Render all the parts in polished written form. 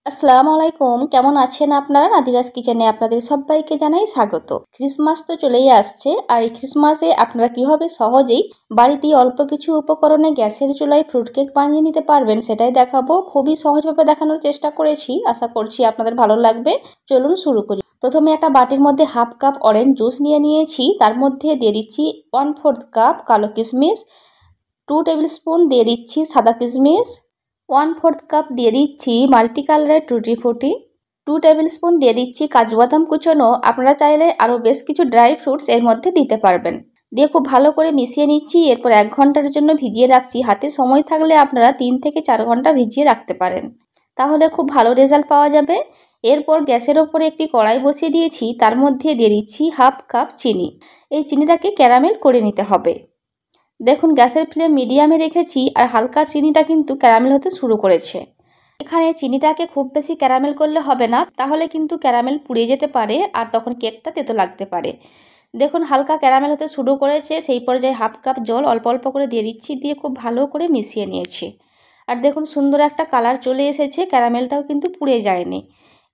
আসসালামু আলাইকুম, কেমন আছেন আপনারা? নাদিরাস কিচেনে আপনাদের সবাইকে জানাই স্বাগত। ক্রিসমাস তো চলেই আসছে, আর এই ক্রিসমাসে আপনারা কিভাবে সহজেই বাড়িতেই অল্প কিছু উপকরণে গ্যাসের চুলায় ফ্রুট কেক বানিয়ে নিতে পারবেন সেটাই দেখাবো। খুবই সহজভাবে দেখানোর চেষ্টা করেছি, আশা করছি আপনাদের ভালো লাগবে। চলুন শুরু করি। প্রথমে একটা বাটির মধ্যে হাফ কাপ অরেঞ্জ জুস নিয়ে নিয়েছি, তার মধ্যে দিয়ে দিচ্ছি 1/4 কাপ কালো কিশমিশ, 2 টেবিল স্পুন দিয়ে দিচ্ছি সাদা কিশমিশ, 1/4 কাপ দিয়ে দিচ্ছি মাল্টি কালারের টুটি ফ্রুটি, 2 টেবিল স্পুন দিয়ে দিচ্ছি কাজু বাদাম কুচনো। আপনারা চাইলে আরও বেশ কিছু ড্রাই ফ্রুটস এর মধ্যে দিতে পারবেন। দিয়ে খুব ভালো করে মিশিয়ে নিচ্ছি। এরপর 1 ঘন্টার জন্য ভিজিয়ে রাখছি। হাতে সময় থাকলে আপনারা 3 থেকে 4 ঘন্টা ভিজিয়ে রাখতে পারেন, তাহলে খুব ভালো রেজাল্ট পাওয়া যাবে। এরপর গ্যাসের ওপরে একটি কড়াই বসিয়ে দিয়েছি, তার মধ্যে দিয়ে দিচ্ছি হাফ কাপ চিনি। এই চিনিটাকে ক্যারামেল করে নিতে হবে। দেখুন গ্যাসের ফ্লেম মিডিয়ামে রেখেছি, আর হালকা চিনিটা কিন্তু ক্যারামেল হতে শুরু করেছে। এখানে চিনিটাকে খুব বেশি ক্যারামেল করলে হবে না, তাহলে কিন্তু ক্যারামেল পুড়ে যেতে পারে আর তখন কেকটা তেতো লাগতে পারে। দেখুন হালকা ক্যারামেল হতে শুরু করেছে, সেই পর্যায়ে হাফ কাপ জল অল্প অল্প করে দিয়ে দিচ্ছি, দিয়ে খুব ভালো করে মিশিয়ে নিয়েছি। আর দেখুন সুন্দর একটা কালার চলে এসেছে, ক্যারামেলটাও কিন্তু পুড়ে যায়নি।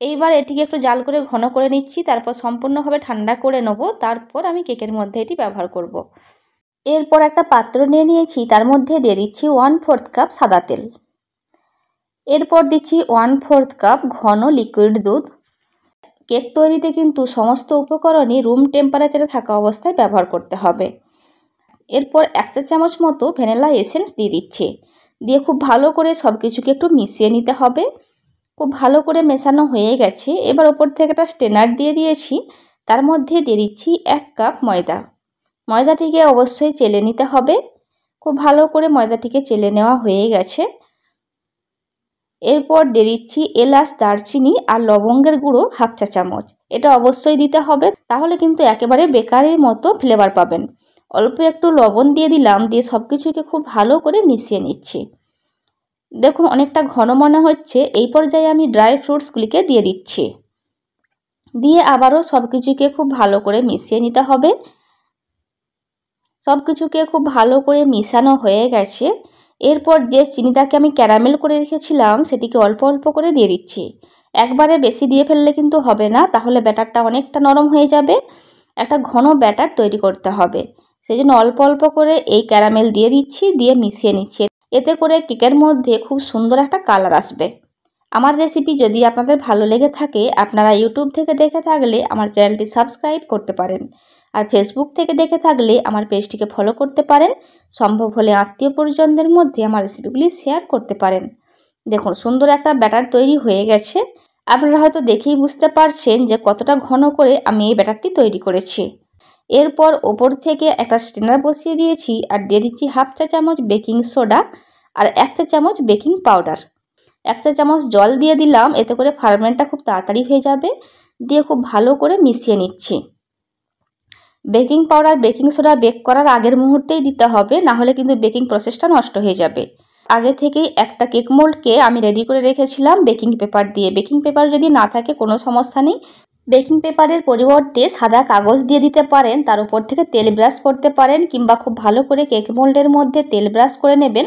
এইবার এটিকে একটু জাল করে ঘন করে নিচ্ছি, তারপর সম্পূর্ণভাবে ঠান্ডা করে নেব, তারপর আমি কেকের মধ্যে এটি ব্যবহার করব। এরপর একটা পাত্র নিয়ে নিয়েছি, তার মধ্যে দিয়ে দিচ্ছি 1/4 কাপ সাদা তেল। এরপর দিচ্ছি 1/4 কাপ ঘন লিকুইড দুধ। কেক তৈরিতে কিন্তু সমস্ত উপকরণই রুম টেম্পারেচারে থাকা অবস্থায় ব্যবহার করতে হবে। এরপর 1 চা চামচ মতো ভ্যানিলা এসেন্স দিয়ে দিচ্ছি, দিয়ে খুব ভালো করে সব কিছুকে একটু মিশিয়ে নিতে হবে। খুব ভালো করে মেশানো হয়ে গেছে। এবার ওপর থেকে একটা স্ট্রেনার দিয়ে দিয়েছি, তার মধ্যে দিয়ে দিচ্ছি 1 কাপ ময়দা। ময়দাটিকে অবশ্যই চেলে নিতে হবে। খুব ভালো করে ময়দাটিকে চেলে নেওয়া হয়ে গেছে। এরপর দিয়ে দিচ্ছি এলাচ, দারচিনি আর লবঙ্গের গুঁড়ো হাফ চা চামচ। এটা অবশ্যই দিতে হবে, তাহলে কিন্তু একেবারে বেকারির মতো ফ্লেভার পাবেন। অল্প একটু লবণ দিয়ে দিলাম, দিয়ে সব কিছুকে খুব ভালো করে মিশিয়ে নিচ্ছি। দেখুন অনেকটা ঘন মনে হচ্ছে। এই পর্যায়ে আমি ড্রাই ফ্রুটসগুলিকে দিয়ে দিচ্ছি, দিয়ে আবারও সব কিছুকে খুব ভালো করে মিশিয়ে নিতে হবে। সব কিছুকে খুব ভালো করে মিশানো হয়ে গেছে। এরপর যে চিনিটাকে আমি ক্যারামেল করে রেখেছিলাম সেটিকে অল্প অল্প করে দিয়ে দিচ্ছি। একবারে বেশি দিয়ে ফেললে কিন্তু হবে না, তাহলে ব্যাটারটা অনেকটা নরম হয়ে যাবে। একটা ঘন ব্যাটার তৈরি করতে হবে, সেই জন্য অল্প অল্প করে এই ক্যারামেল দিয়ে দিচ্ছি, দিয়ে মিশিয়ে নিচ্ছি। এতে করে কেকের মধ্যে খুব সুন্দর একটা কালার আসবে। আমার রেসিপি যদি আপনাদের ভালো লেগে থাকে, আপনারা ইউটিউব থেকে দেখে থাকলে আমার চ্যানেলটি সাবস্ক্রাইব করতে পারেন, আর ফেসবুক থেকে দেখে থাকলে আমার পেজটিকে ফলো করতে পারেন। সম্ভব হলে আত্মীয় পরিজনদের মধ্যে আমার রেসিপিগুলি শেয়ার করতে পারেন। দেখুন সুন্দর একটা ব্যাটার তৈরি হয়ে গেছে। আপনারা হয়তো দেখেই বুঝতে পারছেন যে কতটা ঘন করে আমি এই ব্যাটারটি তৈরি করেছি। এরপর ওপর থেকে একটা স্ট্রেনার বসিয়ে দিয়েছি, আর দিয়ে দিচ্ছি হাফ চা চামচ বেকিং সোডা আর 1 চা চামচ বেকিং পাউডার। 1 চা চামচ জল দিয়ে দিলাম, এতে করে ফার্মেন্টটা খুব তাড়াতাড়ি হয়ে যাবে। দিয়ে খুব ভালো করে মিশিয়ে নিচ্ছি। Baking powder, baking soda bake করার আগের মুহূর্তেই দিতে হবে, না হলে কিন্তু বেকিং প্রসেসটা নষ্ট হয়ে যাবে। আগে থেকেই একটা কেক মোল্ডকে আমি রেডি করে রেখেছিলাম বেকিং পেপার দিয়ে। বেকিং পেপার যদি না থাকে কোনো সমস্যা নেই, বেকিং পেপারের পরিবর্তে সাদা কাগজ দিয়ে দিতে পারেন, তার উপর থেকে তেল ব্রাশ করতে পারেন, কিংবা খুব ভালো করে কেক মোল্ডের মধ্যে তেল ব্রাশ করে নেবেন,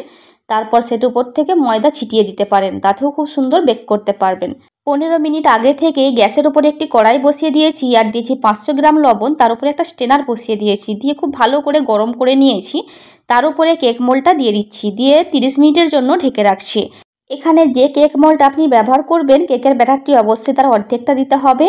তারপর সেটার উপর থেকে ময়দা ছিটিয়ে দিতে পারেন, তাতেও খুব সুন্দর বেক করতে পারবেন। 15 মিনিট আগে থেকে গ্যাসের উপরে একটি কড়াই বসিয়ে দিয়েছি, আর দিয়েছি 500 গ্রাম লবণ, তার উপরে একটা স্ট্রেনার বসিয়ে দিয়েছি, দিয়ে খুব ভালো করে গরম করে নিয়েছি। তার উপরে কেক মোল্ডটা দিয়ে দিচ্ছি, দিয়ে 30 মিনিটের জন্য ঢেকে রাখছি। এখানে যে কেক মোল্ড আপনি ব্যবহার করবেন, কেকের ব্যাটারটি অবশ্যই তার অর্ধেকটা দিতে হবে,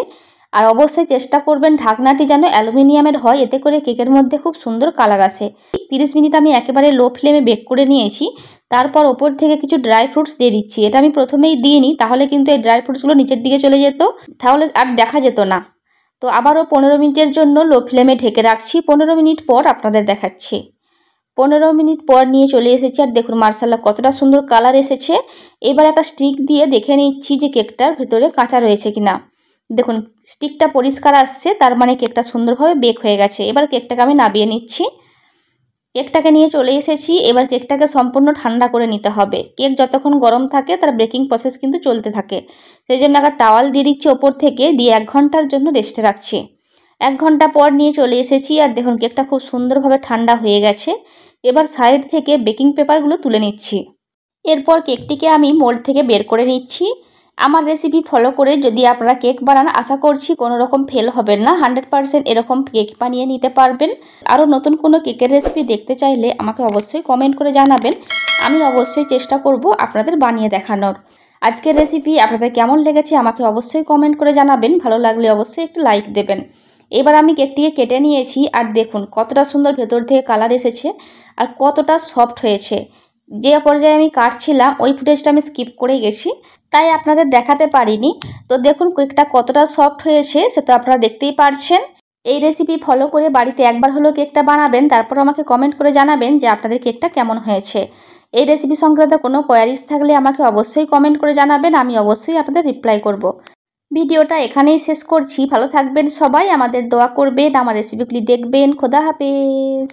আর অবশ্যই চেষ্টা করবেন ঢাকনাটি যেন অ্যালুমিনিয়ামের হয়, এতে করে কেকের মধ্যে খুব সুন্দর কালার আসে। 30 মিনিট আমি একেবারে লো ফ্লেমে বেক করে নিয়েছি। তারপর ওপর থেকে কিছু ড্রাই ফ্রুটস দিয়ে দিচ্ছি। এটা আমি প্রথমেই দিইনি, তাহলে কিন্তু এই ড্রাই ফ্রুটসগুলো নিচের দিকে চলে যেত, তাহলে আর দেখা যেত না। তো আবারও 15 মিনিটের জন্য লো ফ্লেমে ঢেকে রাখছি। 15 মিনিট পর আপনাদের দেখাচ্ছি। 15 মিনিট পর নিয়ে চলে এসেছি, আর দেখুন মার্শাল্লাহ কতটা সুন্দর কালার এসেছে। এবার একটা স্টিক দিয়ে দেখে নিচ্ছি যে কেকটার ভেতরে কাঁচা রয়েছে কিনা। দেখুন স্টিকটা পরিষ্কার আসছে, তার মানে কেকটা সুন্দরভাবে বেক হয়ে গেছে। এবার কেকটাকে আমি নামিয়ে নিচ্ছি। কেকটাকে নিয়ে চলে এসেছি। এবার কেকটাকে সম্পূর্ণ ঠান্ডা করে নিতে হবে। কেক যতক্ষণ গরম থাকে তার বেকিং প্রসেস কিন্তু চলতে থাকে, সেই জন্য একটা টাওয়াল দিয়ে দিচ্ছি ওপর থেকে, দিয়ে 1 ঘন্টার জন্য রেস্টে রাখছি। 1 ঘন্টা পর নিয়ে চলে এসেছি, আর দেখুন কেকটা খুব সুন্দরভাবে ঠান্ডা হয়ে গেছে। এবার সাইড থেকে বেকিং পেপারগুলো তুলে নিচ্ছি। এরপর কেকটিকে আমি মোল্ড থেকে বের করে নিচ্ছি। আমার রেসিপি ফলো করে যদি আপনারা কেক বানান, আশা করছি কোনো রকম ফেল হবে না, 100% এরকম কেক বানিয়ে নিতে পারবেন। আরও নতুন কোনো কেকের রেসিপি দেখতে চাইলে আমাকে অবশ্যই কমেন্ট করে জানাবেন, আমি অবশ্যই চেষ্টা করব আপনাদের বানিয়ে দেখানোর। আজকের রেসিপি আপনাদের কেমন লেগেছে আমাকে অবশ্যই কমেন্ট করে জানাবেন, ভালো লাগলে অবশ্যই একটু লাইক দেবেন। এবার আমি কেকটিকে কেটে নিয়েছি, আর দেখুন কতটা সুন্দর ভেতর থেকে কালার এসেছে আর কতটা সফট হয়েছে। যে পর্যায়ে আমি কাটছিলাম ওই ফুটেজটা আমি স্কিপ করে গেছি, তাই আপনাদের দেখাতে পারিনি। তো দেখুন কেকটা কতটা সফট হয়েছে সেটা আপনারা দেখতেই পারছেন। এই রেসিপি ফলো করে বাড়িতে একবার হলেও কেকটা বানাবেন, তারপর আমাকে কমেন্ট করে জানাবেন যে আপনাদের কেকটা কেমন হয়েছে। এই রেসিপি সংক্রান্ত কোনো কোয়ারিজ থাকলে আমাকে অবশ্যই কমেন্ট করে জানাবেন, আমি অবশ্যই আপনাদের রিপ্লাই করব। ভিডিওটা এখানেই শেষ করছি, ভালো থাকবেন সবাই, আমাদের দোয়া করবেন, আমার রেসিপিগুলি দেখবেন। খোদা হাফেজ।